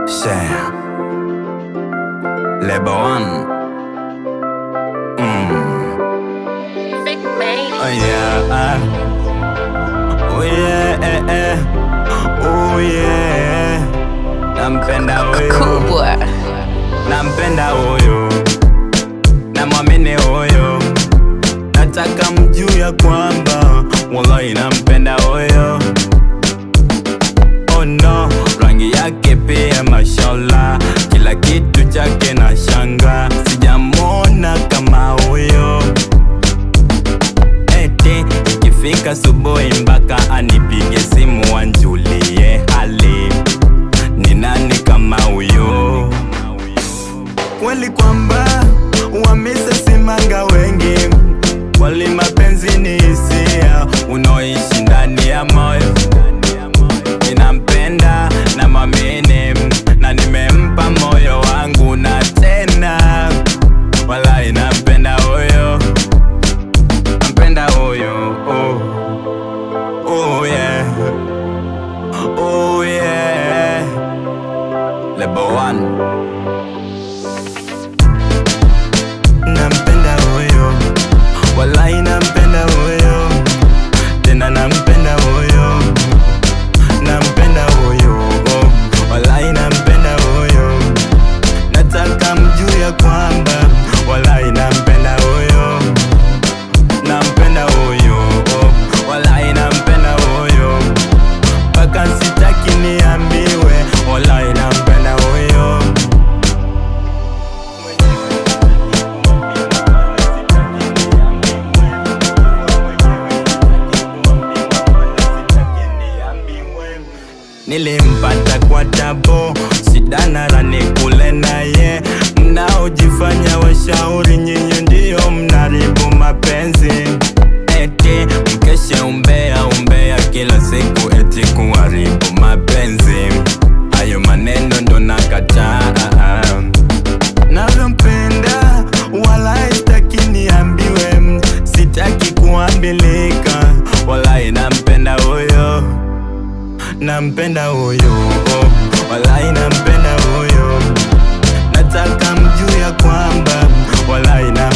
Share Label One. Oh yeah, oh yeah, oh yeah. Nampenda huyu, Cool boy. nampenda huyu, namwamini huyu, nataka mjue ya kwamba wallahi nampenda huyu. Oh no, rangi yake pia mashallah, kila kitu chake na shanga, sijamwona kama huyo. Eti ikifika asubuhi mpaka anipige simu anjulie hali, ni nani kama huyo? Kweli kwamba wamesesimanga wengi, wali mapenzi ni hisia unaoishi ndani ya moyo. Ninampenda na mwamini na nimempa moyo wangu, na tena wallahi nampenda huyo, nampenda huyo. Oh yeah, oh yeah. Label One. Nampenda huyo, wallahi nampenda huyo, tena nampenda huyo, nampenda huyo, wallahi nampenda huyo, nataka mjue ya kwamba wallahi nampenda huyo, nampenda huyo, wallahi nampenda huyo, mpaka sitaki niambiwe, wallahi nampenda huyo. Nilimpata kwa tabo, shida na rani kule naye, mnaojifanya washauri nyinyi ndio mnaribu mapenzi. Eti mkeshe umbea umbea kila siku, eti kuharibu mapenzi. Hayo maneno ndo nakataa. Nampenda wallahi sitaki niambiwe, sitaki kuambilika, wallahi nampenda huyo, nampenda huyo, wallahi nampenda huyo, nataka mjue ya kwamba wallahi nampenda